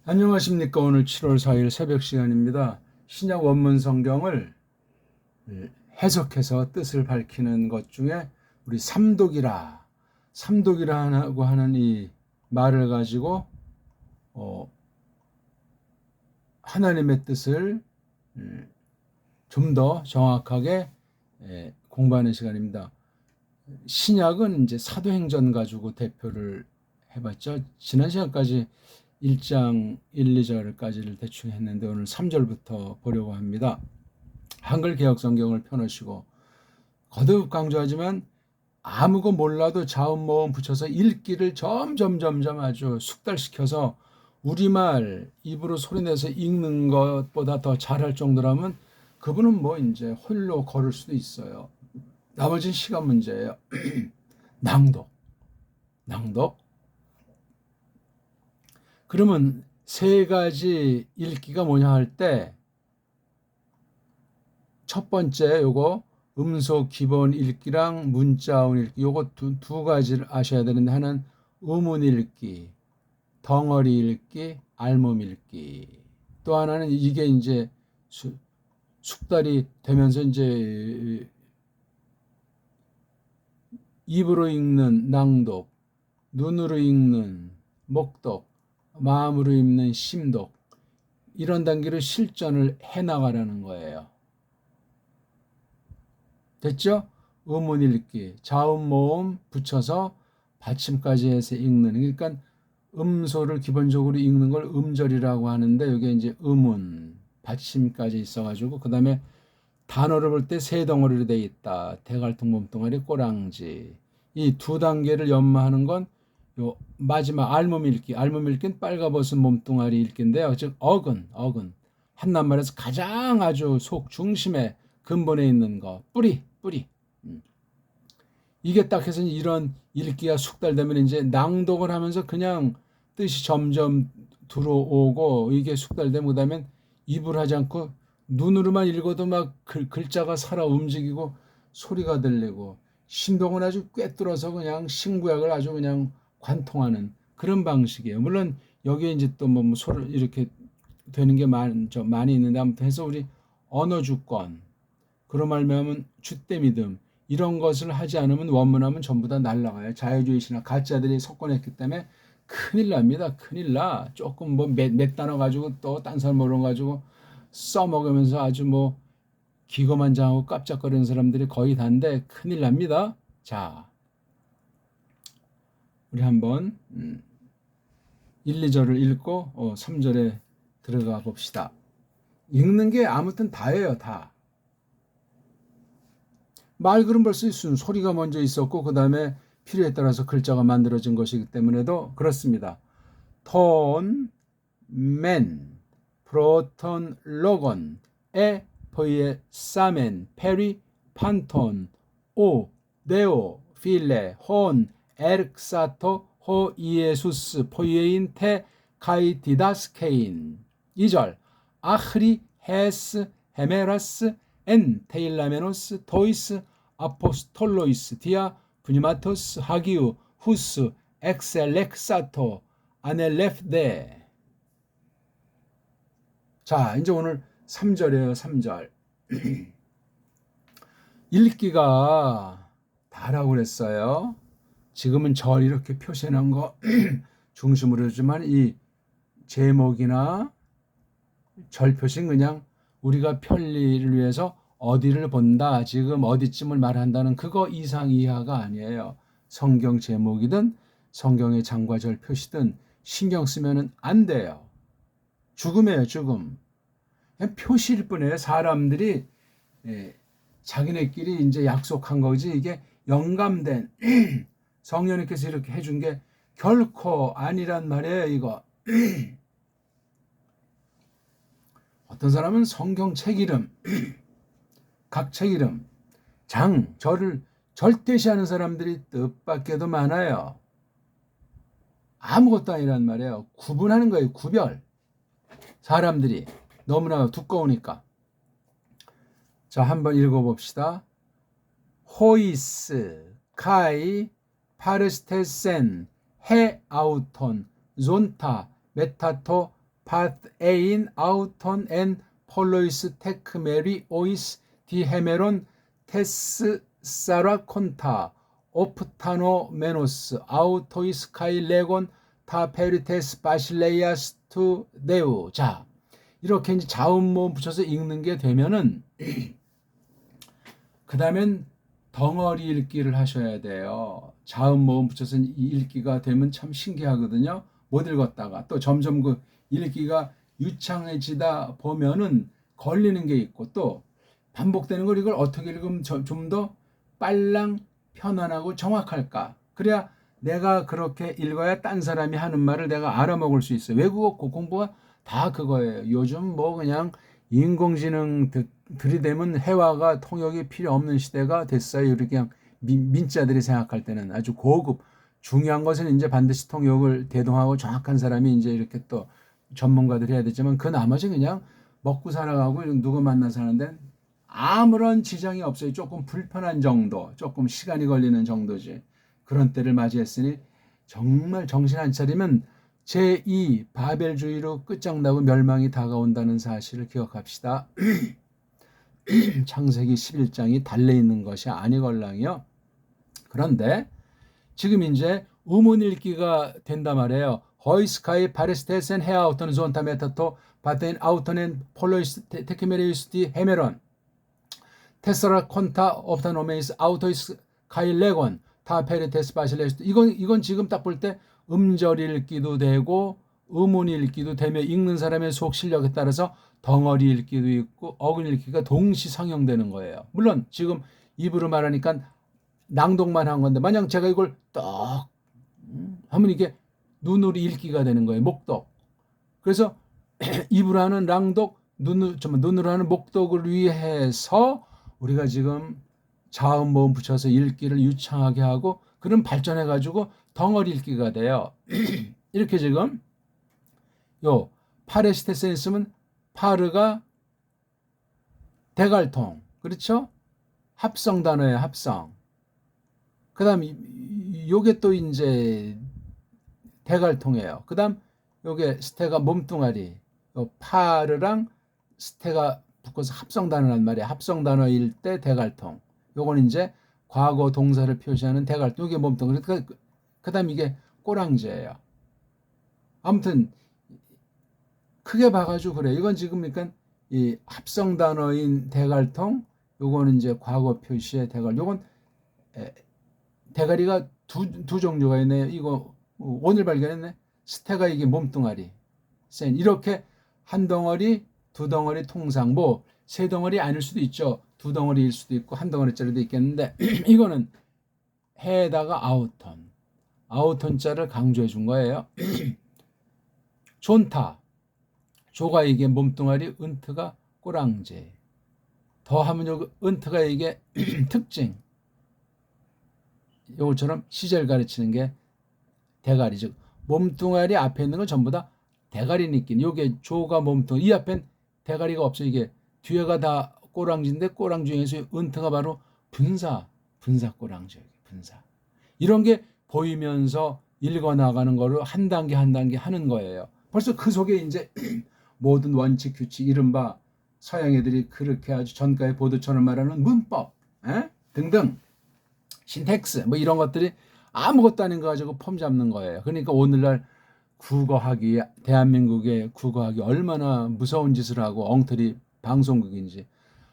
안녕하십니까. 오늘 7월 4일 새벽 시간입니다. 신약 원문 성경을 해석해서 뜻을 밝히는 것 중에 우리 삼독이라고 하는 이 말을 가지고 하나님의 뜻을 좀 더 정확하게 공부하는 시간입니다. 신약은 이제 사도행전 가지고 대표를 해봤죠. 지난 시간까지 1장 1, 2절까지를 대충 했는데 오늘 3절부터 보려고 합니다. 한글 개혁 성경을 펴놓으시고 거듭 강조하지만 아무거 몰라도 자음모음 붙여서 읽기를 점점 아주 숙달시켜서 우리말 입으로 소리내서 읽는 것보다 더 잘할 정도라면 그분은 뭐 이제 홀로 걸을 수도 있어요. 나머지는 시간 문제예요. 낭독. 그러면 세 가지 읽기가 뭐냐 할 때 첫 번째 요거 음소 기본 읽기랑 문자음 읽기 요거 두 가지를 아셔야 되는데 하나는 음운 읽기, 덩어리 읽기, 알몸 읽기. 또 하나는 이게 이제 숙달이 되면서 이제 입으로 읽는 낭독, 눈으로 읽는 목독, 마음으로 읽는 심독, 이런 단계를 실전을 해나가라는 거예요. 됐죠? 음운 읽기, 자음 모음 붙여서 받침까지 해서 읽는. 그러니까 음소를 기본적으로 읽는 걸 음절이라고 하는데 여기 이제 음운, 받침까지 있어가지고 그 다음에 단어를 볼 때 세 덩어리로 돼 있다. 대갈통 몸뚱아리, 꼬랑지. 이 두 단계를 연마하는 건 요 마지막 알몸 읽기는 빨가벗은 몸뚱아리 읽기인데요. 즉 어근. 한낱말에서 가장 아주 속 중심에 근본에 있는 거, 뿌리. 이게 딱 해서 이런 읽기가 숙달되면 이제 낭독을 하면서 그냥 뜻이 점점 들어오고 이게 숙달되면 그다음에 입을 하지 않고 눈으로만 읽어도 막 글자가 살아 움직이고 소리가 들리고 신동은 아주 꿰뚫어서 그냥 신구약을 아주 그냥 관통하는 그런 방식이에요. 물론 여기에 이제 또 뭐 소리 이렇게 되는 게 많이 있는데 아무튼 해서 우리 언어 주권 그런 말미암은 주대 믿음 이런 것을 하지 않으면 원문하면 전부 다 날라가요. 자유주의 신학 가짜들이 석권했기 때문에 큰일 납니다. 큰일 나. 조금 뭐 몇 단어 가지고 또 딴 사람 모르는 가지고 써먹으면서 아주 뭐 기고만장하고 깜짝거리는 사람들이 거의 다인데 큰일 납니다. 자, 우리 한번 1, 2절을 읽고 3절에 들어가 봅시다. 읽는 게 아무튼 다예요. 다. 말 그름 벌써 있으면 소리가 먼저 있었고 그 다음에 필요에 따라서 글자가 만들어진 것이기 때문에도 그렇습니다. 톤, 맨, 프로톤, 로건, 에, 포이에, 사멘, 페리, 판톤, 오, 네오, 필레, 혼, 에르크사토, 호, 이에수스, 포이에인, 테, 카이, 디다스케인. 2절 아흐리, 헤스, 헤메라스, 엔, 테일라메노스, 토이스, 아포스톨로이스, 디아, 브니마토스, 하기우, 후스, 엑셀렉사토, 아넬레프데. 자, 이제 오늘 3절이에요. 3절. 읽기가 다라고 그랬어요. 지금은 절 이렇게 표시해 놓은 거 중심으로 하지만 이 제목이나 절 표시는 그냥 우리가 편리를 위해서 어디를 본다, 지금 어디쯤을 말한다는 그거 이상 이하가 아니에요. 성경 제목이든 성경의 장과 절 표시든 신경 쓰면 안 돼요. 죽음이에요, 죽음. 그냥 표시일 뿐이에요. 사람들이 자기네끼리 이제 약속한 거지 이게 영감된 성령님께서 이렇게 해준 게 결코 아니란 말이에요, 이거. 어떤 사람은 성경 책 이름, 각 책 이름, 절을 절대시하는 사람들이 뜻밖에도 많아요. 아무것도 아니란 말이에요. 구분하는 거예요, 구별. 사람들이 너무나 두꺼우니까. 자, 한번 읽어봅시다. 호이스, 카이, 파르스테센, 헤아우톤, 존타, 메타토, path ein auton en polois tecmeri ois dihemeron tessara conta optano menos autois kai legon 타 페리테스 바실레이아스 투 네우. 자, 이렇게 이제 자음모음 붙여서 읽는 게 되면은 그 다음엔 덩어리 읽기를 하셔야 돼요. 자음모음 붙여서 읽기가 되면 참 신기하거든요. 못 읽었다가 또 점점 그 읽기가 유창해지다 보면은 걸리는 게 있고 또 반복되는 걸 이걸 어떻게 읽으면 좀 더 빨랑 편안하고 정확할까. 그래야 내가 그렇게 읽어야 딴 사람이 하는 말을 내가 알아먹을 수 있어요. 외국어 공부가 다 그거예요. 요즘 뭐 그냥 인공지능 들이대면 회화가 통역이 필요 없는 시대가 됐어요. 이렇게 그냥 민자들이 생각할 때는 아주 고급. 중요한 것은 이제 반드시 통역을 대동하고 정확한 사람이 이제 이렇게 또 전문가들이 해야 되지만 그 나머지 그냥 먹고 살아가고 누구 만나서 하는데 아무런 지장이 없어요. 조금 불편한 정도, 조금 시간이 걸리는 정도지. 그런 때를 맞이했으니 정말 정신 안 차리면 제2 바벨주의로 끝장나고 멸망이 다가온다는 사실을 기억합시다. 창세기 11장이 달려있는 것이 아니걸랑이요. 그런데 지금 이제 의문 읽기가 된단 말이에요. 허이스카이 파레스테센 헤아우터는 존타 메타토 바텐 아우터넨 폴로이스 테크메리우스 디 헤메론 테스라 콘타 옵타노메이스 아우토이스 카일레곤 타 페르테스 바실레스. 이건 지금 딱 볼 때 음절 읽기도 되고 의문 읽기도 되며 읽는 사람의 속 실력에 따라서 덩어리 읽기도 있고 어근 읽기가 동시 상용되는 거예요. 물론 지금 입으로 말하니까 낭독만 한 건데 만약 제가 이걸 떡 하면 이게 눈으로 읽기가 되는 거예요. 목독. 그래서 입으로 하는 낭독, 눈으로 하는 목독을 위해서 우리가 지금 자음 모음 붙여서 읽기를 유창하게 하고 그럼 발전해가지고 덩어리 읽기가 돼요. 이렇게 지금 요 파레스테스에 있으면 파르가 대갈통, 그렇죠? 합성 단어예요. 합성. 그 다음 요게 또 이제 대갈통이에요. 그 다음 요게 스테가 몸뚱아리. 요 파르랑 스테가 붙어서 합성 단어란 말이에요. 합성 단어일 때 대갈통. 요건 이제 과거 동사를 표시하는 대갈통. 이게 몸뚱아리. 그 다음 이게 꼬랑지예요. 아무튼 크게 봐가지고 그래. 이건 지금 그러니까 이 합성 단어인 대갈통. 요거는 이제 과거 표시의 대갈. 요건 대가리가 두 종류가 있네요. 이거 오늘 발견했네. 스테가 이게 몸뚱아리. 센 이렇게 한 덩어리, 두 덩어리 통상 뭐 세 덩어리 아닐 수도 있죠. 두 덩어리일 수도 있고 한 덩어리짜리도 있겠는데 이거는 해에다가 아우톤자를 강조해 준 거예요. 존타, 조가 이게 몸뚱아리, 은트가 꼬랑지. 더하면 여기 은트가 이게 특징. 요것처럼 시절 가르치는 게 대가리, 즉 몸뚱아리 앞에 있는 건 전부 다 대가리 느낌. 요게 조가 몸뚱아리, 이 앞엔 대가리가 없어. 이게 뒤에가 다 꼬랑지인데 꼬랑지 중에서 은트가 바로 분사 꼬랑지. 분사. 이런 게 보이면서 읽어나가는 거를 한 단계 한 단계 하는 거예요. 벌써 그 속에 이제 모든 원칙, 규칙, 이른바 서양 애들이 그렇게 아주 전가의 보도처럼 말하는 문법 등등 신텍스 뭐 이런 것들이 아무것도 아닌 거 가지고 폼 잡는 거예요. 그러니까 오늘날 국어학이, 대한민국의 국어학이 얼마나 무서운 짓을 하고 엉터리 방송국인지.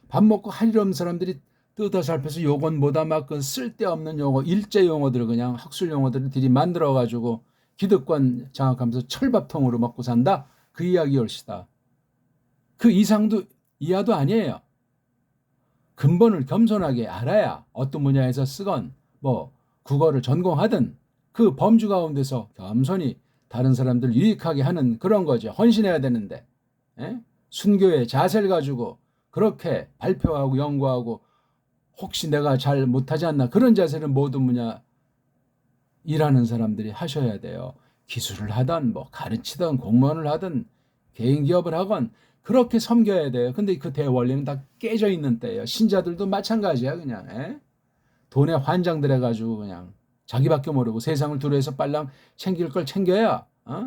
밥 먹고 할 일 없는 사람들이 뜯어 살펴서 요건 뭐다 막 그 쓸데없는 용어, 일제 용어들을 그냥 학술 용어들을 들이 만들어 가지고 기득권 장악하면서 철밥통으로 먹고 산다. 그 이야기 옳시다. 그 이상도 이하도 아니에요. 근본을 겸손하게 알아야 어떤 분야에서 쓰건 뭐 국어를 전공하든 그 범주 가운데서 겸손히 다른 사람들 유익하게 하는 그런 거죠. 헌신해야 되는데 순교의 자세를 가지고 그렇게 발표하고 연구하고 혹시 내가 잘 못하지 않나 그런 자세를 모든 분야 일하는 사람들이 하셔야 돼요. 기술을 하든 뭐 가르치든 공무원을 하든 개인 기업을 하건 그렇게 섬겨야 돼요. 근데 그 대원리는 다 깨져 있는 때예요. 신자들도 마찬가지야. 그냥 돈에 환장들 해가지고 그냥 자기밖에 모르고 세상을 두려워서 빨랑 챙길 걸 챙겨야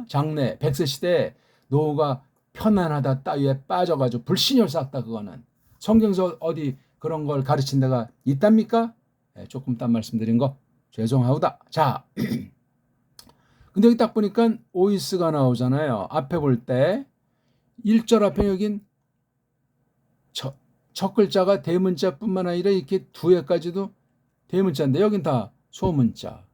장래 100세 시대에 노후가 편안하다 따위에 빠져가지고 불신을 싹다 그거는. 성경에서 어디 그런 걸 가르친 데가 있답니까? 네, 조금 딴 말씀드린 거 죄송하오다. 자, 근데 여기 딱 보니까 오이스가 나오잖아요. 앞에 볼 때 1절 앞에 여긴 첫 글자가 대문자뿐만 아니라 이렇게 뒤에까지도 대문자인데 여긴 다 소문자.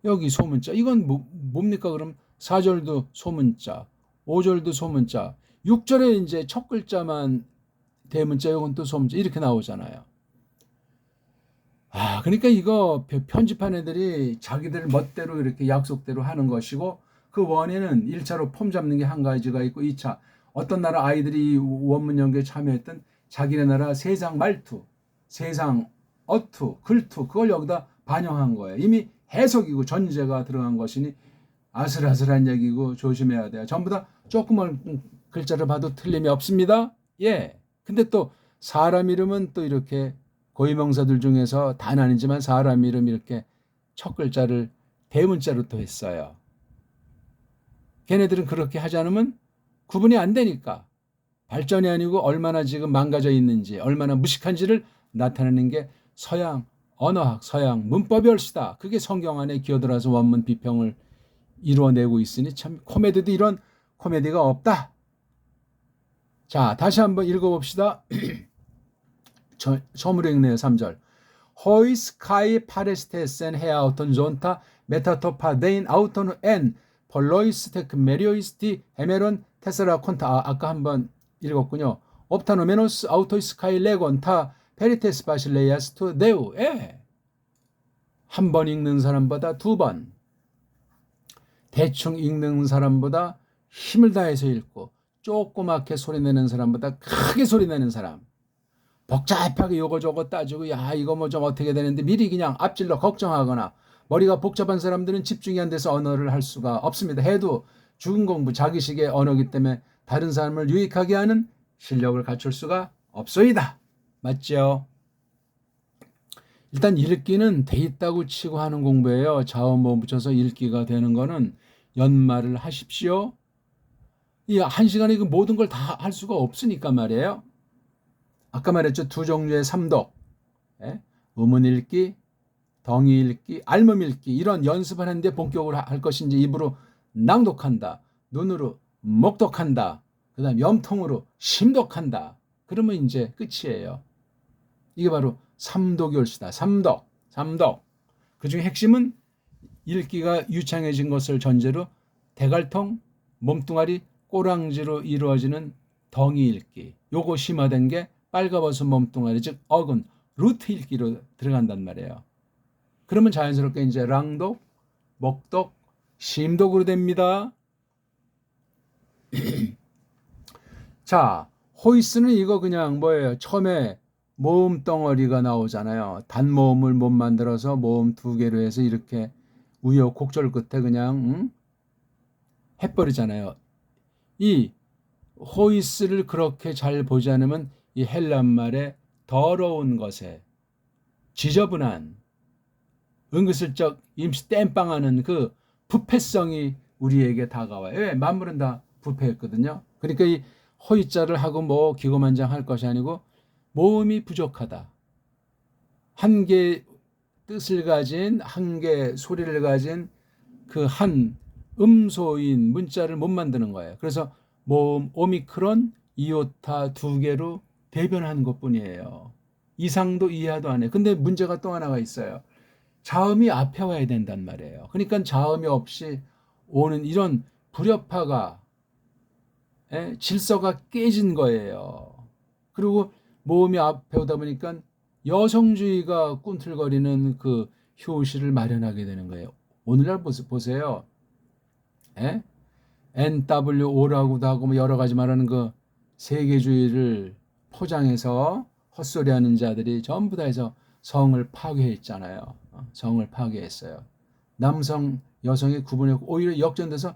여기 소문자. 이건 뭡니까? 그럼 4절도 소문자, 5절도 소문자, 6절에 이제 첫 글자만 대문자, 이건 또 소문자 이렇게 나오잖아요. 그러니까 이거 편집한 애들이 자기들 멋대로 이렇게 약속대로 하는 것이고, 그 원인은 1차로 폼 잡는 게 한 가지가 있고, 2차 어떤 나라 아이들이 원문 연구에 참여했던 자기네 나라 세상 말투, 세상 어투, 글투, 그걸 여기다 반영한 거예요. 이미 해석이고 전제가 들어간 것이니 아슬아슬한 얘기고 조심해야 돼요. 전부 다 조그만 글자를 봐도 틀림이 없습니다. 예. 근데 또 사람 이름은 또 이렇게 고유명사들 중에서 단 아니지만 사람 이름 이렇게 첫 글자를 대문자로 또 했어요. 걔네들은 그렇게 하지 않으면 구분이 안 되니까. 발전이 아니고 얼마나 지금 망가져 있는지, 얼마나 무식한지를 나타내는 게 서양 언어학, 서양 문법이 옳시다. 그게 성경 안에 기어들어서 원문 비평을 이루어내고 있으니 참 코미디도 이런 코미디가 없다. 자, 다시 한번 읽어봅시다. 처음으로 읽네요. 3절. Hois kai parestesen heauton zonta metatopadein auton en pollois tec meriois di hemeron 테스라 콘타. 아까 한번 읽었군요. 옵타노메노스 아우토이스 카이 레곤 타 페리테스 바실레이아스 투 네우. 한 번 읽는 사람보다 두 번, 대충 읽는 사람보다 힘을 다해서 읽고 조그맣게 소리내는 사람보다 크게 소리내는 사람, 복잡하게 요거저거 따지고 야 이거 뭐 좀 어떻게 되는데 미리 그냥 앞질러 걱정하거나, 머리가 복잡한 사람들은 집중이 안 돼서 언어를 할 수가 없습니다. 해도 죽은 공부 자기식의 언어기 때문에 다른 사람을 유익하게 하는 실력을 갖출 수가 없소이다. 맞죠? 일단 읽기는 돼 있다고 치고 하는 공부예요. 자원보험 붙여서 읽기가 되는 거는 연말을 하십시오. 이 한 시간에 그 모든 걸 다 할 수가 없으니까 말이에요. 아까 말했죠. 두 종류의 삼독. 음운 읽기, 덩이 읽기, 알몸 읽기. 이런 연습을 하는데 본격으로 할 것인지 입으로 낭독한다, 눈으로 목독한다, 그 다음 염통으로 심독한다. 그러면 이제 끝이에요. 이게 바로 삼독이 옳시다. 삼독. 그 중에 핵심은 읽기가 유창해진 것을 전제로 대갈통, 몸뚱아리, 꼬랑지로 이루어지는 덩이 읽기. 요거 심화된 게 빨가벗은 몸뚱아리, 즉 어근, 루트 읽기로 들어간단 말이에요. 그러면 자연스럽게 이제 랑독, 목독, 심독으로 됩니다. 자, 호이스는 이거 그냥 뭐예요? 처음에 모음 덩어리가 나오잖아요. 단모음을 못 만들어서 모음 두 개로 해서 이렇게 우여곡절 끝에 그냥 해버리잖아요. 이 호이스를 그렇게 잘 보지 않으면 이 헬란말의 더러운 것에 지저분한, 은근슬쩍 임시 땜빵하는 그 부패성이 우리에게 다가와요. 왜? 만물은 다 부패했거든요. 그러니까 이 호이자를 하고 뭐 기고만장할 것이 아니고 모음이 부족하다. 한 개 뜻을 가진, 한 개 소리를 가진 그 한 음소인 문자를 못 만드는 거예요. 그래서 모음 오미크론, 이오타 두 개로 대변한 것뿐이에요. 이상도 이하도 안 해. 근데 문제가 또 하나가 있어요. 자음이 앞에 와야 된단 말이에요. 그러니까 자음이 없이 오는 이런 불협화가, 질서가 깨진 거예요. 그리고 모음이 앞에 오다 보니까 여성주의가 꿈틀거리는 그 효시를 마련하게 되는 거예요. 오늘날 보세요. NWO라고도 하고 뭐 여러 가지 말하는 그 세계주의를 포장해서 헛소리하는 자들이 전부 다 해서 성을 파괴했잖아요. 성을 파괴했어요. 남성, 여성의 구분이 오히려 역전돼서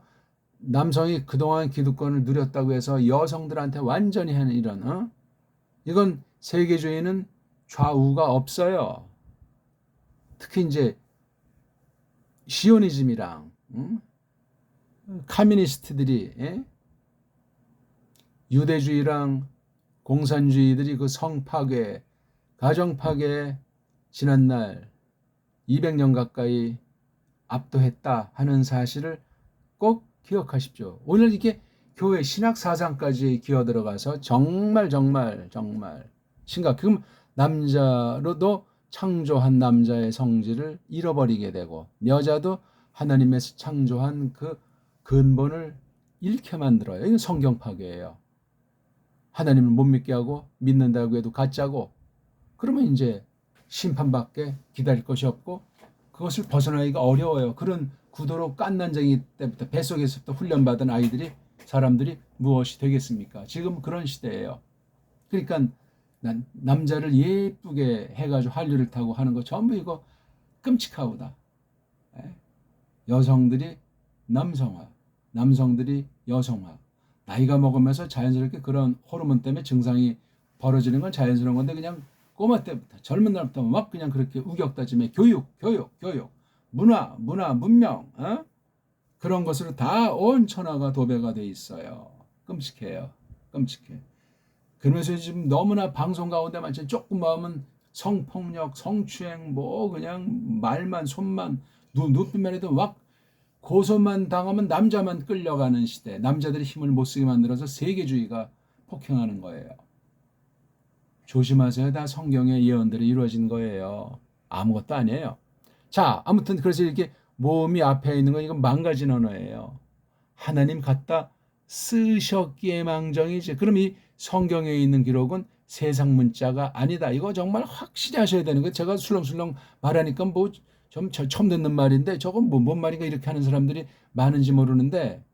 남성이 그동안 기득권을 누렸다고 해서 여성들한테 완전히 하는 이런, 이건 세계주의는 좌우가 없어요. 특히 이제 시오니즘이랑 카미니스트들이 유대주의랑 공산주의들이 그 성파괴, 가정파괴 지난날 200년 가까이 압도했다 하는 사실을 꼭 기억하십시오. 오늘 이게 교회 신학 사상까지 기어 들어가서 정말 심각. 그럼 남자로도 창조한 남자의 성질을 잃어버리게 되고 여자도 하나님에서 창조한 그 근본을 잃게 만들어요. 이건 성경 파괴예요. 하나님을 못 믿게 하고 믿는다고 해도 가짜고 그러면 이제 심판밖에 기다릴 것이 없고 그것을 벗어나기가 어려워요. 그런 구도로 깐난쟁이 때부터 뱃속에서부터 훈련받은 아이들이 사람들이 무엇이 되겠습니까? 지금 그런 시대예요. 그러니까 남자를 예쁘게 해가지고 한류를 타고 하는 거 전부 이거 끔찍하다. 여성들이 남성화, 남성들이 여성화. 나이가 먹으면서 자연스럽게 그런 호르몬 때문에 증상이 벌어지는 건 자연스러운 건데 그냥 꼬마 때부터 젊은 날부터 막 그냥 그렇게 우격다짐해 교육, 문화, 문명 그런 것으로 다 온 천하가 도배가 돼 있어요. 끔찍해요. 끔찍해. 그러면서 지금 너무나 방송 가운데만 조금 마음은 성폭력, 성추행 뭐 그냥 말만 손만 눈빛만 해도 막 고소만 당하면 남자만 끌려가는 시대. 남자들이 힘을 못 쓰게 만들어서 세계주의가 폭행하는 거예요. 조심하세요. 다 성경의 예언들이 이루어진 거예요. 아무것도 아니에요. 자, 아무튼 그래서 이렇게 모음이 앞에 있는 건 이건 망가진 언어예요. 하나님 갖다 쓰셨기에 망정이지. 그럼 이 성경에 있는 기록은 세상 문자가 아니다. 이거 정말 확실히 하셔야 되는 거예요. 제가 술렁술렁 말하니까 뭐 좀 처음 듣는 말인데 저건 뭔 말인가 이렇게 하는 사람들이 많은지 모르는데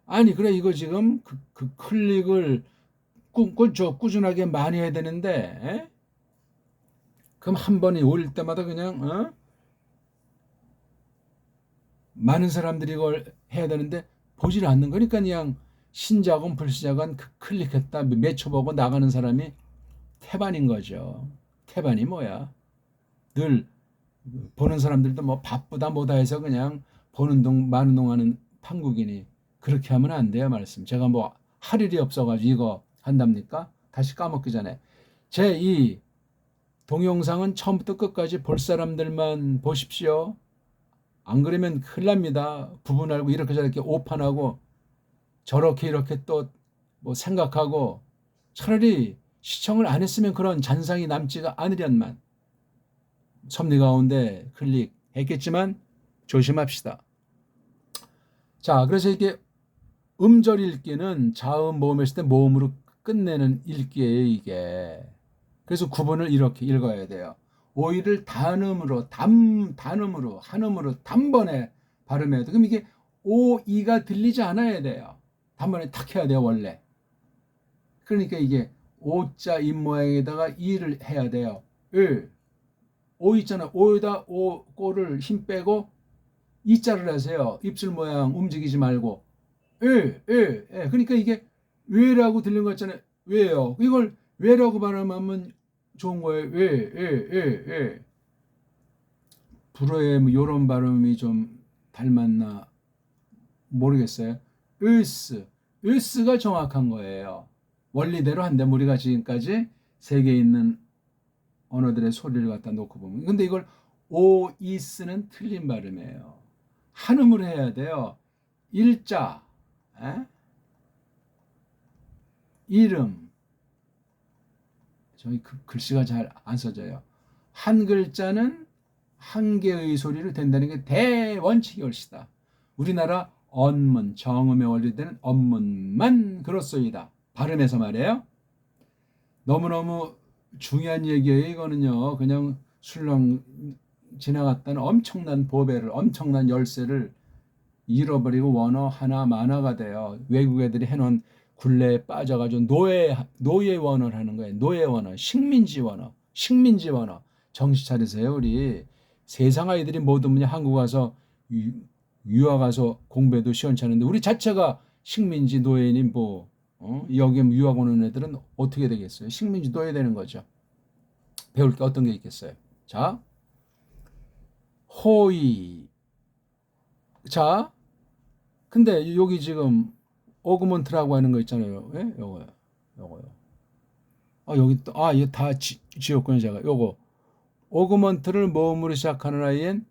아니 그래 이거 지금 그 클릭을 꾸준하게 많이 해야 되는데 그럼 한 번이 올 때마다 그냥 많은 사람들이 이걸 해야 되는데 보질 않는 거니까 그냥 신작은 불시작은 클릭했다 맺혀보고 나가는 사람이 태반인 거죠. 태반이 뭐야? 늘 보는 사람들도 뭐 바쁘다 뭐다 해서 그냥 보는 동 마는 동하는 판국이니 그렇게 하면 안 돼요. 말씀 제가 뭐 할 일이 없어가지고 이거 한답니까? 다시 까먹기 전에 제 이 동영상은 처음부터 끝까지 볼 사람들만 보십시오. 안 그러면 큰일 납니다. 부분 알고 이렇게 저렇게 오판하고 저렇게 이렇게 또 뭐 생각하고 차라리 시청을 안 했으면 그런 잔상이 남지가 않으련만 섭리 가운데 클릭했겠지만 조심합시다. 자, 그래서 이게 음절 읽기는 자음 모음했을 때 모음으로 끝내는 읽기예요, 이게. 그래서 구분을 이렇게 읽어야 돼요. 오이를 단음으로 한음으로 단번에 발음해야 돼. 그럼 이게 오이가 들리지 않아야 돼요. 단번에 탁 해야 돼요, 원래. 그러니까 이게 오자 입 모양에다가 이를 해야 돼요. 오 있잖아. 오에다 꼬를 힘 빼고 이자를 하세요. 입술 모양 움직이지 말고. 그러니까 이게 왜라고 들리는 거 있잖아요. 왜요? 이걸 왜라고 발음하면 좋은 거예요. 불어의 뭐 이런 발음이 좀 닮았나 모르겠어요. 으스가 정확한 거예요. 원리대로 한다면 우리가 지금까지 세계에 있는 언어들의 소리를 갖다 놓고 보면 근데 이걸 오이스는 틀린 발음이에요. 한음으로 해야 돼요. 일자, 이름. 저희 글씨가 잘 안 써져요. 한 글자는 한 개의 소리로 된다는 게 대원칙이 옳시다. 우리나라 언문, 정음의 원리되는 언문만 그렇소이다. 발음에서 말이에요. 너무너무 중요한 얘기예요. 이거는요. 그냥 술렁 지나갔다는 엄청난 보배를 엄청난 열쇠를 잃어버리고 원어 하나 만화가 돼요. 외국 애들이 해놓은 굴레에 빠져가지고 노예 원어를 하는 거예요. 노예 원어, 식민지 원어. 정신 차리세요. 우리 세상 아이들이 모두 뭐냐 한국 와서 유학 가서 공부해도 시원찮은데 우리 자체가 식민지 노예니 뭐 여기 유학 오는 애들은 어떻게 되겠어요? 식민지 노예 되는 거죠. 배울 게 어떤 게 있겠어요? 자, 호의. 자, 근데 여기 지금 오그먼트라고 하는 거 있잖아요. 예? 요거요. 여기 또, 이거 다 지웠군요, 제가. 요거. 오그먼트를 모음으로 시작하는 아이엔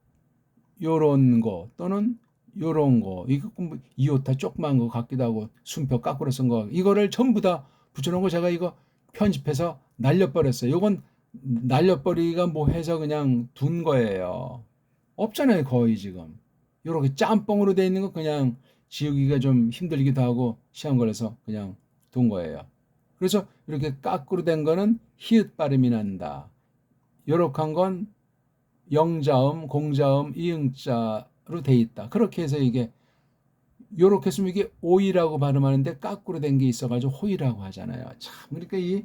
요런 거, 또는 요런 거. 이거 뭐 이오타 조그만 거 같기도 하고, 순표 까꾸로 쓴 거. 이거를 전부 다 붙여놓은 거 제가 이거 편집해서 날려버렸어요. 요건 날려버리기가 뭐 해서 그냥 둔 거예요. 없잖아요, 거의 지금. 요렇게 짬뽕으로 돼 있는 거 그냥 지우기가 좀 힘들기도 하고 시간 걸려서 그냥 둔 거예요. 그래서 이렇게 까꾸로 된 거는 히읗 발음이 난다. 요렇게 한 건 영자음, 공자음, 이응자로 돼 있다. 그렇게 해서 이게 요렇게 했으면 이게 오이라고 발음하는데 까꾸로 된 게 있어가지고 호이라고 하잖아요. 참, 그러니까 이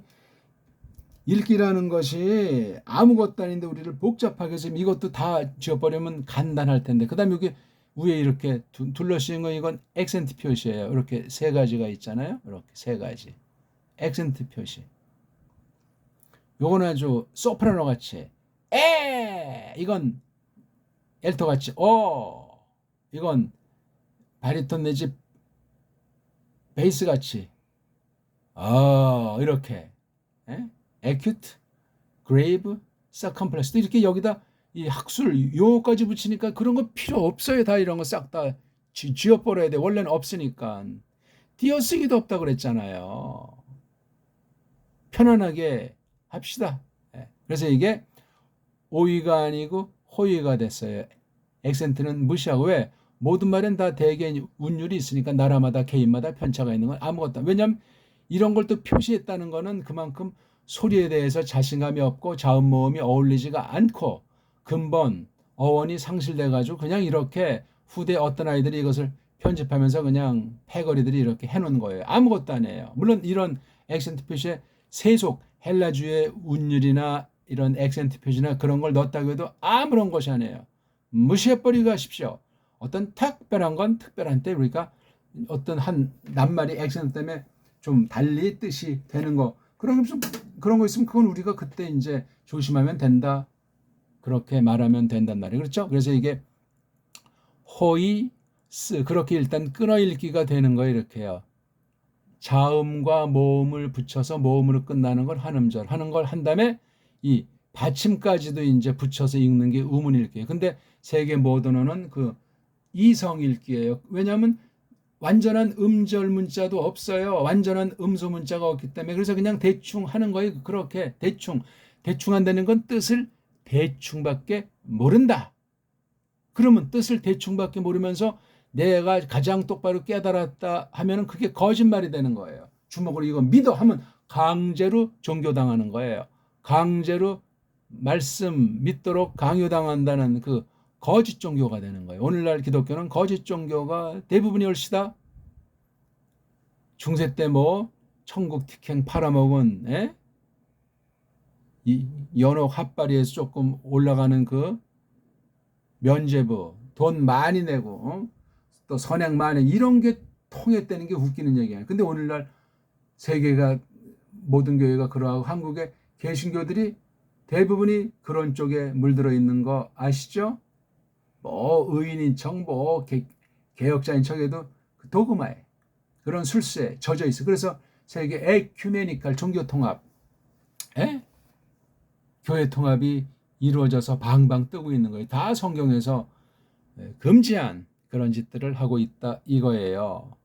읽기라는 것이 아무것도 아닌데 우리를 복잡하게 해서 이것도 다 지워버리면 간단할 텐데. 그 다음에 여기 위에 이렇게 둘러씌운 건 이건 액센트 표시예요. 이렇게 세 가지가 있잖아요. 이렇게 세 가지. 액센트 표시. 요건 아주 소프라노 같이 이건 엘토 같이 이건 바리톤 내지 베이스 같이 이렇게 acute, grave, circumflex 이렇게 여기다 이 학술 요까지 붙이니까 그런 거 필요 없어요. 다 이런 거 싹 다 지워버려야 돼. 원래는 없으니까. 띄어쓰기도 없다 그랬잖아요. 편안하게 합시다. 그래서 이게 오이가 아니고 호이가 됐어요. 액센트는 무시하고. 왜? 모든 말은 다 대개 운율이 있으니까 나라마다 개인마다 편차가 있는 건 아무것도. 왜냐하면 이런 걸 또 표시했다는 거는 그만큼 소리에 대해서 자신감이 없고 자음 모음이 어울리지가 않고 근본 어원이 상실돼 가지고 그냥 이렇게 후대 어떤 아이들이 이것을 편집하면서 그냥 패거리들이 이렇게 해놓은 거예요. 아무것도 아니에요. 물론 이런 액센트 표시에 세속 헬라주의 운율이나 이런 액센트 표시나 그런 걸 넣었다고 해도 아무런 것이 아니에요. 무시해버리고 하십시오. 어떤 특별한 건 특별한 때 우리가 어떤 한 낱말이 액센트 때문에 좀 달리 뜻이 되는 거 그런 거 있으면 그건 우리가 그때 이제 조심하면 된다. 그렇게 말하면 된단 말이에요. 그렇죠? 그래서 이게 호이스 그렇게 일단 끊어 읽기가 되는 거예요. 이렇게요. 자음과 모음을 붙여서 모음으로 끝나는 걸 한음절 하는 걸 한 다음에 이 받침까지도 이제 붙여서 읽는 게 우문 읽기예요. 근데 세계 모든 언어는 그 이성 읽기예요. 왜냐하면 완전한 음절 문자도 없어요. 완전한 음소 문자가 없기 때문에. 그래서 그냥 대충 하는 거예요. 그렇게 대충 한다는 건 뜻을 대충밖에 모른다. 그러면 뜻을 대충밖에 모르면서 내가 가장 똑바로 깨달았다 하면은 그게 거짓말이 되는 거예요. 주먹으로 이거 믿어 하면 강제로 종교당하는 거예요. 강제로 말씀 믿도록 강요당한다는 그 거짓 종교가 되는 거예요. 오늘날 기독교는 거짓 종교가 대부분이 얼시다. 중세 때 뭐 천국 티켓 팔아먹은 이 연옥 핫바리에서 조금 올라가는 그 면죄부 돈 많이 내고 또 선행 많이 이런 게 통했다는 게 웃기는 얘기예요. 근데 오늘날 세계가 모든 교회가 그러하고 한국의 개신교들이 대부분이 그런 쪽에 물들어 있는 거 아시죠? 뭐 의인인 척, 뭐 개혁자인 척해도 그 도그마에 그런 술수에 젖어 있어. 그래서 세계 에큐메니칼 종교 통합, 교회 통합이 이루어져서 방방 뜨고 있는 거예요. 다 성경에서 금지한 그런 짓들을 하고 있다 이거예요.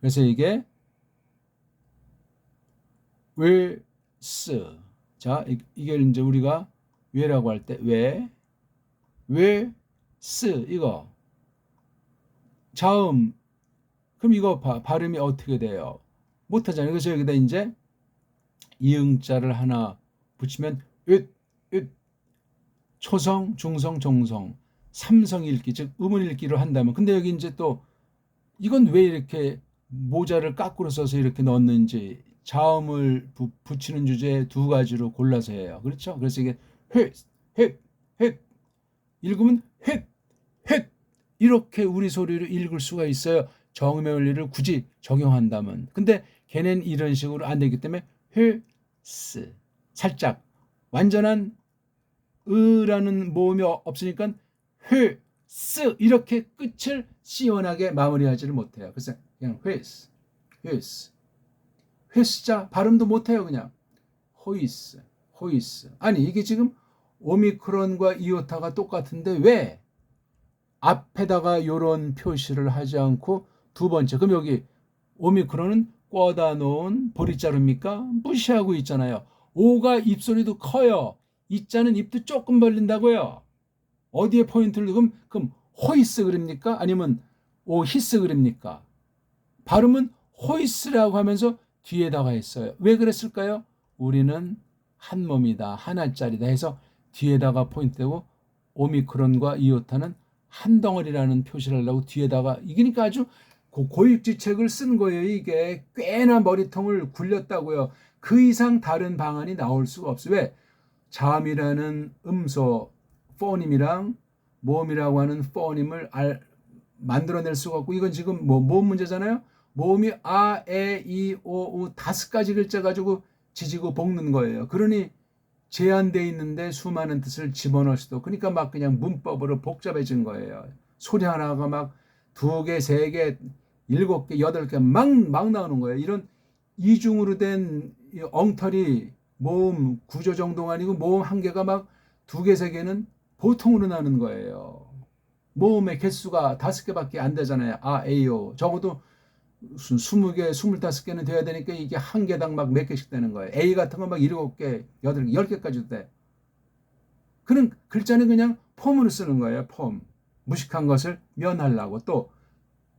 그래서 이게 웨스 자 이게 이제 우리가 왜라고 할 때 웨스 이거 자음 그럼 이거 발음이 어떻게 돼요? 못하잖아요. 그래서 여기다 이제 이응자를 하나 붙이면 초성, 중성, 종성, 삼성 읽기 즉 음운 읽기로 한다면 근데 여기 이제 또 이건 왜 이렇게 모자를 까꾸로 써서 이렇게 넣었는지 자음을 붙이는 주제 두 가지로 골라서 해요. 그렇죠? 그래서 이게 획 읽으면 획 이렇게 우리 소리로 읽을 수가 있어요. 정음의 원리를 굳이 적용한다면. 근데 걔는 이런 식으로 안 되기 때문에 스 살짝 완전한 으라는 모음이 없으니까 스 이렇게 끝을 시원하게 마무리하지를 못해요. 그래서 그냥 회스 his. 회스자 발음도 못해요. 그냥 호이스, 호이스. 아니 이게 지금 오미크론과 이오타가 똑같은데 왜 앞에다가 요런 표시를 하지 않고 두 번째, 그럼 여기 오미크론은 꿔다 놓은 보리자루입니까? 무시하고 있잖아요. 오가 입소리도 커요. 이자는 입도 조금 벌린다고요. 어디에 포인트를 두면 그럼 호이스 그립니까? 아니면 오히스 그립니까? 발음은 호이스라고 하면서 뒤에다가 했어요. 왜 그랬을까요? 우리는 한 몸이다, 하나짜리다 해서 뒤에다가 포인트 대고 오미크론과 이오타는 한 덩어리라는 표시를 하려고 뒤에다가, 이기니까 아주 고육지책을 쓴 거예요. 이게 꽤나 머리통을 굴렸다고요. 그 이상 다른 방안이 나올 수가 없어요. 왜? 자음이라는 음소 포님이랑 모음이라고 하는 포님을 만들어낼 수가 없고, 이건 지금 모음 문제잖아요. 모음이 아, 에, 이, 오, 우 5가지 글자 가지고 지지고 볶는 거예요. 그러니 제한되어 있는데 수많은 뜻을 집어넣을 수도, 그러니까 막 그냥 문법으로 복잡해진 거예요. 소리 하나가 막 2개, 3개, 7개, 8개 막 나오는 거예요. 이런 이중으로 된 엉터리 모음 구조 정도가 아니고 모음 한 개가 막 2개, 3개는 보통으로 나는 거예요. 모음의 개수가 5개밖에 안 되잖아요. 아, 에이오. 적어도 20개, 25개는 돼야 되니까 이게 한 개당 막 몇 개씩 되는 거예요. A 같은 건 막 7개, 8개, 10개까지도 돼. 그런 글자는 그냥 폼으로 쓰는 거예요. 폼. 무식한 것을 면하려고. 또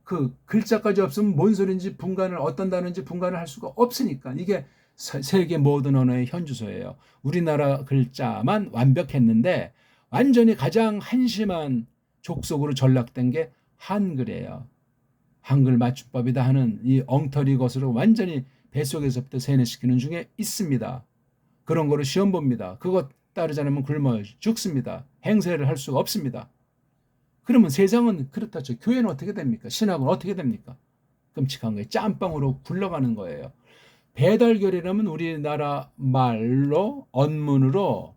그 글자까지 없으면 뭔 소리인지 분간을, 어떤 단어인지 분간을 할 수가 없으니까. 이게 세계 모든 언어의 현주소예요. 우리나라 글자만 완벽했는데 완전히 가장 한심한 족속으로 전락된 게 한글이에요. 한글 맞춤법이다 하는 이 엉터리 것으로 완전히 뱃속에서부터 세뇌시키는 중에 있습니다. 그런 거로 시험 봅니다. 그것 따르지 않으면 굶어 죽습니다. 행세를 할 수가 없습니다. 그러면 세상은 그렇다 쳐. 교회는 어떻게 됩니까? 신학은 어떻게 됩니까? 끔찍한 거예요. 짬빵으로 굴러가는 거예요. 배달결이라면 우리나라 말로 언문으로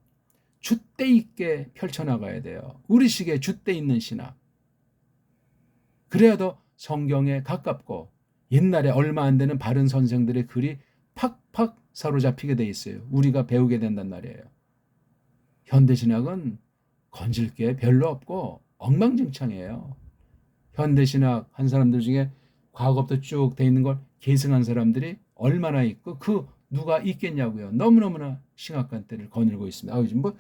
줏대 있게 펼쳐나가야 돼요. 우리식의 줏대 있는 신학. 그래야 더 성경에 가깝고 옛날에 얼마 안 되는 바른 선생들의 글이 팍팍 사로잡히게 돼 있어요. 우리가 배우게 된단 말이에요. 현대신학은 건질 게 별로 없고 엉망진창이에요. 현대신학 한 사람들 중에 과거부터 쭉 돼 있는 걸 계승한 사람들이 얼마나 있고 그 누가 있겠냐고요. 너무너무나 심각한 때를 거닐고 있습니다. 뭐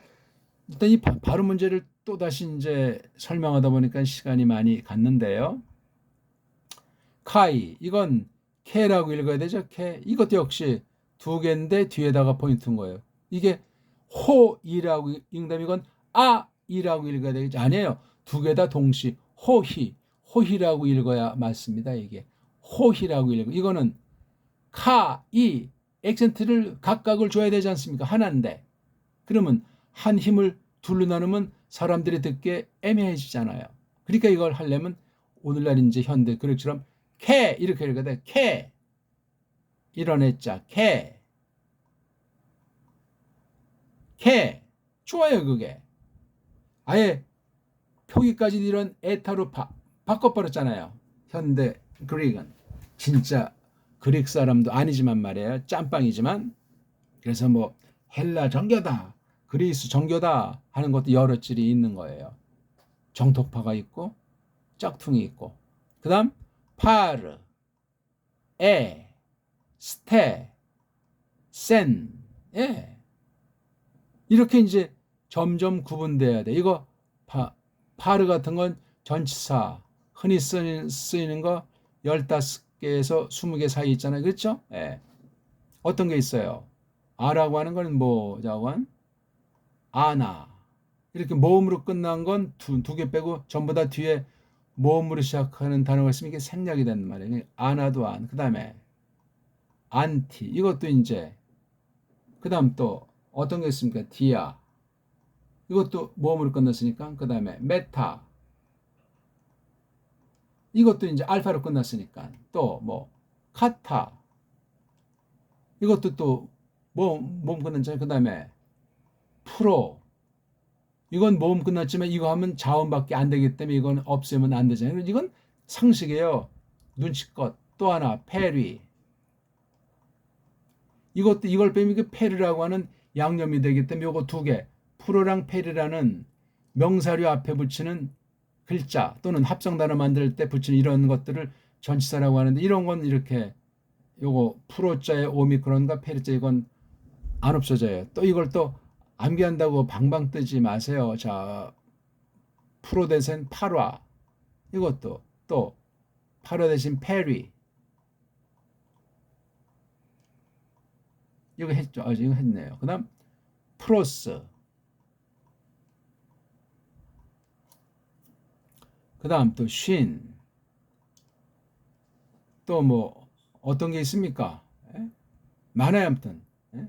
일단 이 발음 문제를 또 다시 이제 설명하다 보니까 시간이 많이 갔는데요. 카이, 이건 캐라고 읽어야 되죠. 캐. 이것도 역시 2개인데 뒤에다가 포인트인 거예요. 이게 호이라고 읽는다면 이건 아이라고 읽어야 되겠죠. 아니에요. 2개 다 동시 호히, 호히라고 읽어야 맞습니다. 이게 호히라고 읽고, 이거는 카이 액센트를 각각을 줘야 되지 않습니까? 하나인데. 그러면 한 힘을 둘로 나누면 사람들이 듣기에 애매해지잖아요. 그러니까 이걸 하려면 오늘날 이제 현대 그릇처럼 캐 이렇게 읽어야 돼. 캐. 이런 애자 캐. 캐. 좋아요 그게. 아예 표기까지 이런 에타로 바꿔버렸잖아요. 현대 그릭은. 진짜 그릭 사람도 아니지만 말이에요. 짬빵이지만. 그래서 뭐 헬라 정교다, 그리스 정교다 하는 것도 여러 질이 있는 거예요. 정톡파가 있고 짝퉁이 있고. 그 다음 파르, 에, 스테, 센. 예. 이렇게 이제 점점 구분돼야 돼. 이거 파르 같은 건 전치사 흔히 쓰이는 거 15개에서 20개 사이 있잖아요. 그렇죠? 예. 어떤 게 있어요? 아라고 하는 건 뭐라고 한? 아나. 이렇게 모음으로 끝난 건 두 개 빼고 전부 다 뒤에 모음으로 시작하는 단어가 있으면 이게 생략이 된단 말이에요. 아나도 안. 그 다음에 안티. 이것도 이제. 그 다음 또 어떤 게 있습니까? 디아. 이것도 모음으로 끝났으니까. 그 다음에 메타. 이것도 이제 알파로 끝났으니까. 또 뭐 카타. 이것도 또 모음 끝났잖아요. 그 다음에 프로. 이건 모음 끝났지만 이거 하면 자음밖에 안 되기 때문에 이건 없애면 안 되잖아요. 이건 상식이에요. 눈치껏. 또 하나 페리. 이것도 이걸 빼면 그 페르라고 하는 양념이 되기 때문에 요거 두 개, 프로랑 페르라는 명사류 앞에 붙이는 글자 또는 합성 단어 만들 때 붙이는 이런 것들을 전치사라고 하는데, 이런 건 이렇게 요거 프로자의 오미크론과 페르자 이건 안 없어져요. 또 이걸 또 암기한다고 방방 뜨지 마세요. 자, 프로 대신 파라, 이것도 또 파라 대신 페리, 이거 했죠. 이거 했네요. 그다음 프로스, 그다음 또 쉰, 또 뭐 어떤 게 있습니까? 예? 많아요. 아무튼 예?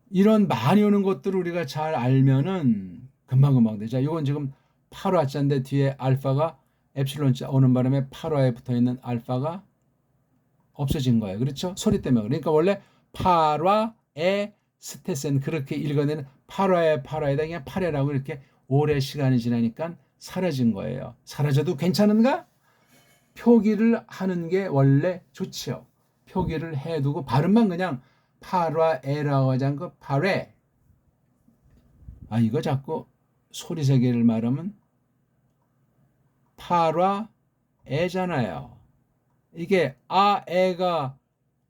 이런 많이 오는 것들을 우리가 잘 알면은 금방금방 되죠. 이건 지금 8화자인데 뒤에 알파가 엡실론자 오는 바람에 8화에 붙어있는 알파가 없어진 거예요. 그렇죠? 소리 때문에. 그러니까 원래 8화에 스테센 그렇게 읽어내는 8화에다 그냥 8회라고 이렇게 오래 시간이 지나니까 사라진 거예요. 사라져도 괜찮은가? 표기를 하는 게 원래 좋지요. 표기를 해두고 발음만 그냥 8화에라고 하지 않고 8회. 이거 자꾸 소리 세 개를 말하면 8화에잖아요. 이게 에가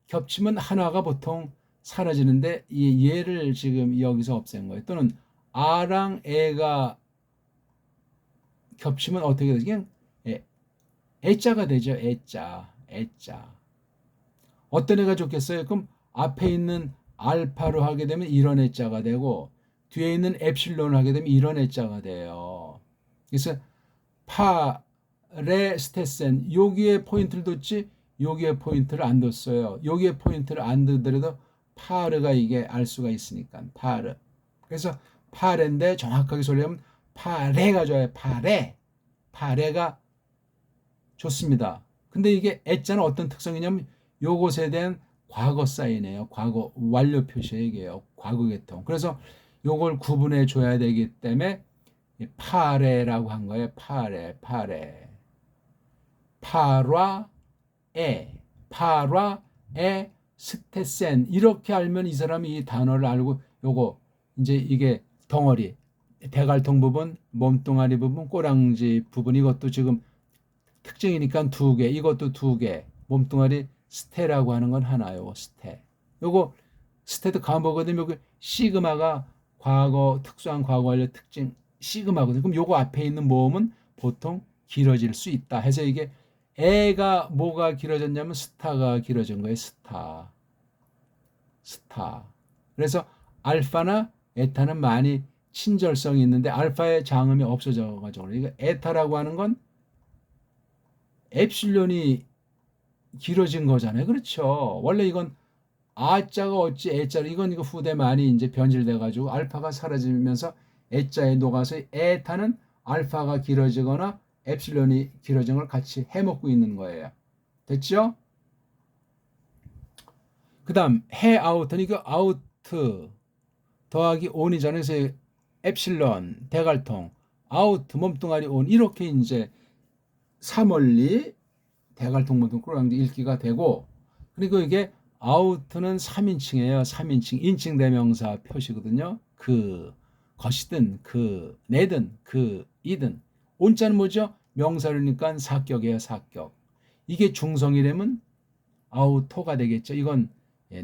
겹치면 한화가 보통 사라지는데 이 얘를 지금 여기서 없앤 거예요. 또는 아랑 에가 겹치면 어떻게 되죠? 그냥 애자가 되죠. 애자. 어떤 애가 좋겠어요? 그럼 앞에 있는 알파로 하게 되면 이런 애자가 되고 뒤에 있는 엡실론을 하게 되면 이런 애자가 돼요. 그래서 파레스테센 여기에 포인트를 뒀지 여기에 포인트를 안 뒀어요. 여기에 포인트를 안 두더라도 파르가 이게 알 수가 있으니까 파르. 그래서 파레인데 정확하게 소리하면 파레가 좋아요. 파레가 좋습니다. 근데 이게 애자는 어떤 특성이냐면 요것에 대한 과거 사인이에요. 과거 완료 표시 얘기예요. 과거 계통. 그래서 요걸 구분해 줘야 되기 때문에 파레라고 한 거예요. 파레. 파라에 스테센 이렇게 알면 이 사람이 이 단어를 알고 요거 이제 이게 덩어리 대갈통 부분, 몸뚱아리 부분, 꼬랑지 부분 이것도 지금 특징이니까 두 개, 이것도 두 개. 몸뚱아리 스테라고 하는 건 하나요. 스테. 요거 스테도 가보거든요. 여기 시그마가 과거 특수한 과거 완료 특징 시그마거든요. 그럼 요거 앞에 있는 모음은 보통 길어질 수 있다. 해서 이게 애가 뭐가 길어졌냐면 스타가 길어진 거예요. 스타. 그래서 알파나 에타는 많이 친절성이 있는데 알파의 장음이 없어져 가지고 이거 에타라고 하는 건 엡실론이 길어진 거잖아요. 그렇죠. 원래 이건 아자가 어찌 애자로 이거 후대 많이 이제 변질돼 가지고 알파가 사라지면서 애자에 녹아서 에타는 알파가 길어지거나 엡실론이 길어진 걸 같이 해먹고 있는 거예요. 됐죠? 그 다음 해 아우트는 이거 아우트 더하기 온이잖아요. 그래서 엡실론 대갈통 아우트 몸뚱아리 온 이렇게 이제 사멀리 대갈통 몸뚱 꾸랑지 읽기가 되고, 그리고 이게 아우트는 3인칭이에요. 3인칭 인칭 대명사 표시거든요. 그 것이든 그 내든 그 이든 온자는 뭐죠? 명사류니까 사격이에요. 사격. 이게 중성이라면 아우토가 되겠죠. 이건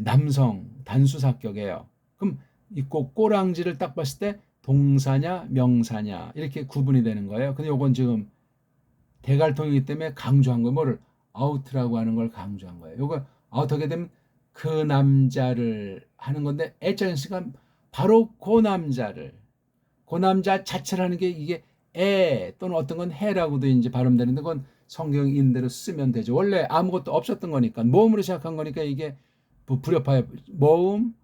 남성 단수 사격이에요. 그럼 이 꼬랑지를 딱 봤을 때 동사냐 명사냐 이렇게 구분이 되는 거예요. 근데 이건 지금 대갈통이기 때문에 강조한 거예요. 뭐를 아우트라고 하는 걸 강조한 거예요. 이거 아우트하게 되면 그 남자를 하는 건데 애자연스가 바로 그 남자를 그 남자 자체를 하는 게 이게 애 또는 어떤 건 해라고도 이제 발음되는데 그건 성경인대로 쓰면 되죠. 원래 아무것도 없었던 거니까 모음으로 시작한 거니까 이게 불협화해 모음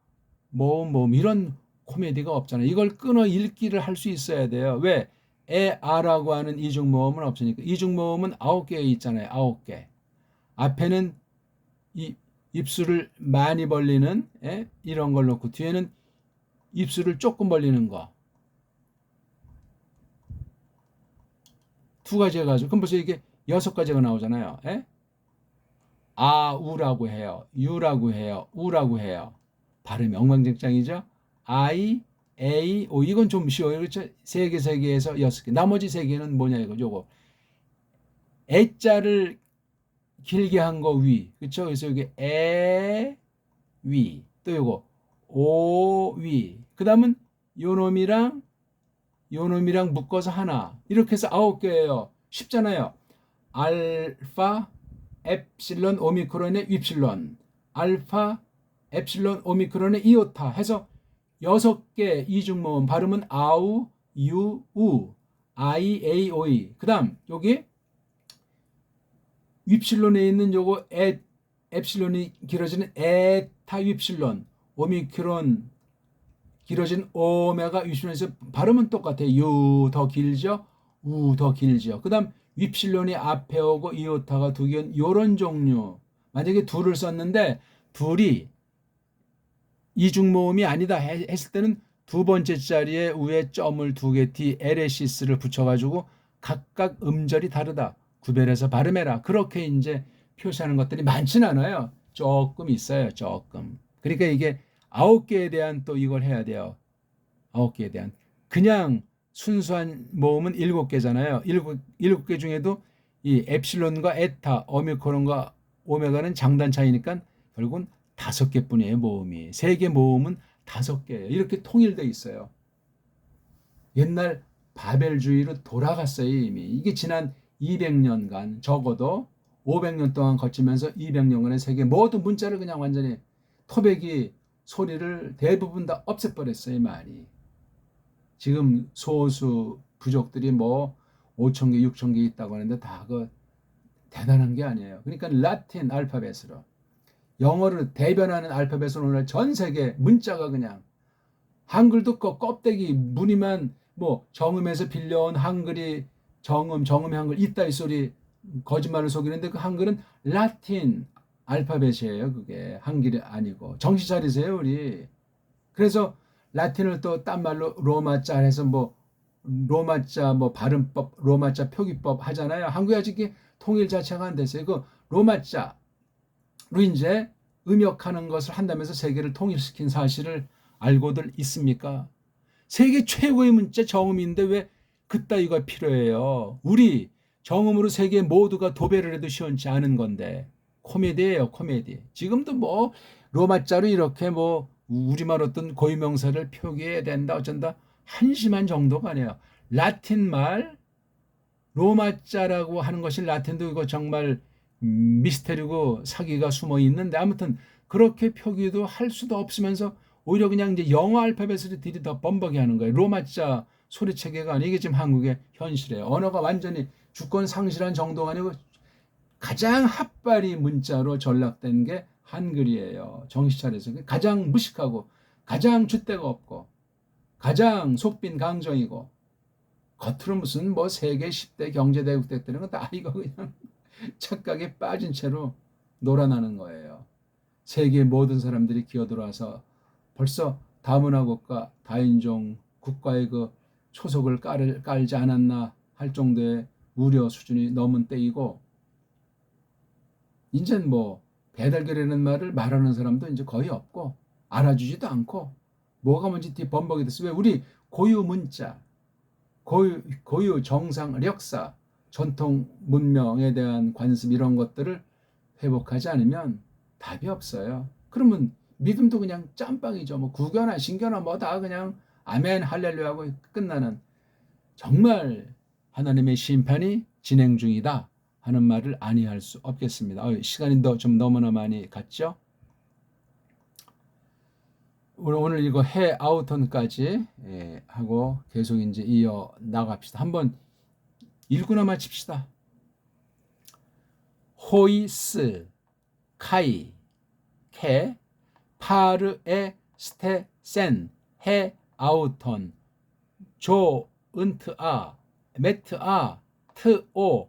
이런 코미디가 없잖아요. 이걸 끊어 읽기를 할 수 있어야 돼요. 왜? 아라고 하는 이중모음은 없으니까. 이중모음은 9개 있잖아요. 9개. 앞에는 이 입술을 많이 벌리는 이런 걸 놓고 뒤에는 입술을 조금 벌리는 거. 두 가지 해가지고 그럼 벌써 이게 6가지가 나오잖아요. 아우라고 해요. 유라고 해요. 우라고 해요. 발음이 엉망진창이죠. I, A, O. 이건 좀 쉬워요. 그렇죠? 세 개에서 6개. 나머지 세 개는 뭐냐 이거. 요거. 애자를 길게 한 거 위. 그렇죠? 그래서 여기 위. 또 요거 위. 그다음은 요놈이랑 묶어서 하나. 이렇게 해서 9개예요. 쉽잖아요. 알파 엡실론 오미크론의 윕실론, 알파 엡실론 오미크론의 이오타 해서 6개 이중모음. 발음은 아우, 유, 우, I, A, O, E. 그다음 여기 윕실론에 있는 요거 엡실론이 길어지는 에타 윕실론, 오미크론 길어진 오메가 윕실론에서 발음은 똑같아요. 유 더 길죠, 우 더 길죠. 그다음 윕실론이 앞에 오고 이오타가 두 개는 요런 종류. 만약에 둘을 썼는데 둘이 이중모음이 아니다 했을 때는 두 번째 자리에 위에 점을 두 개 뒤 LS를 붙여가지고 각각 음절이 다르다. 구별해서 발음해라. 그렇게 이제 표시하는 것들이 많지는 않아요. 조금 있어요. 조금. 그러니까 이게 9개에 대한 또 이걸 해야 돼요. 9개에 대한. 그냥 순수한 모음은 7개잖아요. 7개 중에도 이 엡실론과 에타, 오미크론과 오메가는 장단 차이니까 결국은 5개뿐이에요. 모음이. 3개 모음은 5개예요. 이렇게 통일되어 있어요. 옛날 바벨주의로 돌아갔어요. 이미. 이게 지난 200년간 적어도 500년 동안 거치면서 200년간의 세계 모든 문자를 그냥 완전히 토백이 소리를 대부분 다 없애버렸어요. 말이. 지금 소수 부족들이 뭐 5,000개, 6,000개 있다고 하는데 다 그 대단한 게 아니에요. 그러니까 라틴 알파벳으로 영어를 대변하는 알파벳으로 오늘 전 세계 문자가 그냥 한글도 그 껍데기 무늬만 뭐 정음에서 빌려온 한글이 정음의 한글 있다 이 소리 거짓말을 속이는데 그 한글은 라틴 알파벳이에요. 그게 한글이 아니고. 정신 차리세요 우리. 그래서 라틴을 또 딴 말로 로마자 해서 뭐 로마자 뭐 발음법 로마자 표기법 하잖아요. 한국이 아직 통일 자체가 안 됐어요. 그 로마자로 이제 음역하는 것을 한다면서 세계를 통일시킨 사실을 알고들 있습니까? 세계 최고의 문자 정음인데 왜 그따위가 필요해요? 우리 정음으로 세계 모두가 도배를 해도 시원치 않은 건데. 코미디예요, 코미디. 지금도 뭐 로마자로 이렇게 뭐 우리말 어떤 고유명사를 표기해야 된다 어쩐다 한심한 정도가 아니에요. 라틴 말 로마자라고 하는 것이 라틴도 이거 정말 미스테리고 사기가 숨어 있는데 아무튼 그렇게 표기도 할 수도 없으면서 오히려 그냥 이제 영어 알파벳을 들이 더 범벅이 하는 거예요. 로마자 소리 체계가 아니고 이게 지금 한국의 현실이에요. 언어가 완전히 주권 상실한 정도가 아니고 가장 핫발이 문자로 전락된 게 한글이에요. 정신 차려서 가장 무식하고 가장 줏대가 없고 가장 속빈 강정이고 겉으로 무슨 뭐 세계 10대 경제대국대 되는 건 다 이거 그냥 착각에 빠진 채로 놀아나는 거예요. 세계 모든 사람들이 기어들어와서 벌써 다문화 국가 다인종 국가의 그 초석을 깔지 않았나 할 정도의 우려 수준이 넘은 때이고 이제는 뭐 배달결이라는 말을 말하는 사람도 이제 거의 없고 알아주지도 않고 뭐가 뭔지 뒤 범벅이 됐어. 왜 우리 고유 문자 고유 정상 역사 전통 문명에 대한 관습 이런 것들을 회복하지 않으면 답이 없어요. 그러면 믿음도 그냥 짬빵이죠. 뭐 구교나 신교나 뭐 다 그냥 아멘 할렐루야 하고 끝나는 정말 하나님의 심판이 진행 중이다 하는 말을 아니할 수 없겠습니다. 시간이 좀 너무나 많이 갔죠. 오늘 이거 해 아우턴까지 하고 계속 이제 이어 나갑시다. 한번 읽고나 마칩시다. 호이스 카이 케 파르에 스테센 해 아우턴 조 은트아 메트아 트오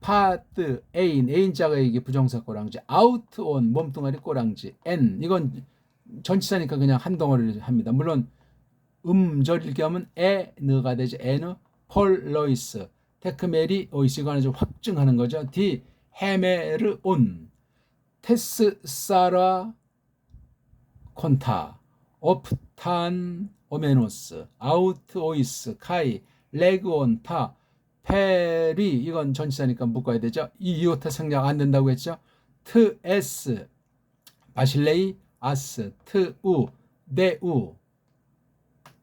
파드 에인자가 이게 부정사 꼬랑지 아우트온 몸뚱아리 꼬랑지 엔 이건 전치사니까 그냥 한 덩어리를 합니다. 물론 음절 읽기 하면 에느가 되죠. 에느 폴로이스 테크메리 오이스 이거 하나 좀 확증하는 거죠. 디 헤메르 온 테스사라 콘타, 오프탄 오메노스, 아우트 오이스, 카이, 레그온타, 페리, 이건 전치사니까 묶어야 되죠. 이 이오타 생략 안 된다고 했죠. 트에스, 바실레이, 아스, 트우, 네우.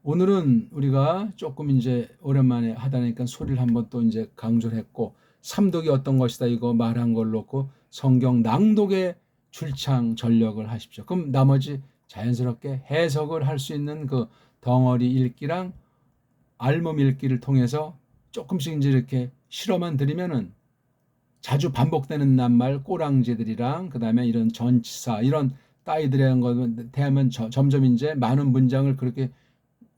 오늘은 우리가 조금 이제 오랜만에 하다 보니까 소리를 한번 또 이제 강조를 했고, 삼독이 어떤 것이다 이거 말한 걸 놓고 성경 낭독에 출창 전력을 하십시오. 그럼 나머지 자연스럽게 해석을 할 수 있는 그 덩어리 읽기랑 알몸 읽기를 통해서 조금씩 이제 이렇게 실어만 드리면은 자주 반복되는 낱말 꼬랑지들이랑 그다음에 이런 전치사 이런 따위들에 대하면 점점 이제 많은 문장을 그렇게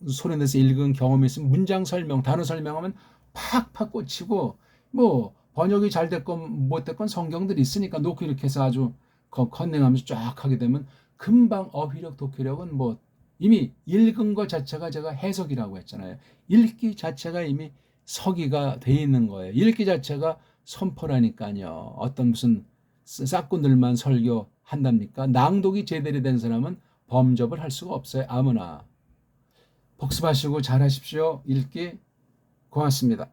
소리내서 읽은 경험이 있으면 문장 설명, 단어 설명하면 팍팍 꽂히고 뭐 번역이 잘 됐건 못 됐건 성경들이 있으니까 놓고 이렇게 해서 아주 컨닝하면서 쫙 하게 되면 금방 어휘력, 독해력은 뭐 이미 읽은 것 자체가 제가 해석이라고 했잖아요. 읽기 자체가 이미 서기가 돼 있는 거예요. 읽기 자체가 선포라니까요. 어떤 무슨 싹군들만 설교한답니까? 낭독이 제대로 된 사람은 범접을 할 수가 없어요. 아무나. 복습하시고 잘하십시오. 읽기 고맙습니다.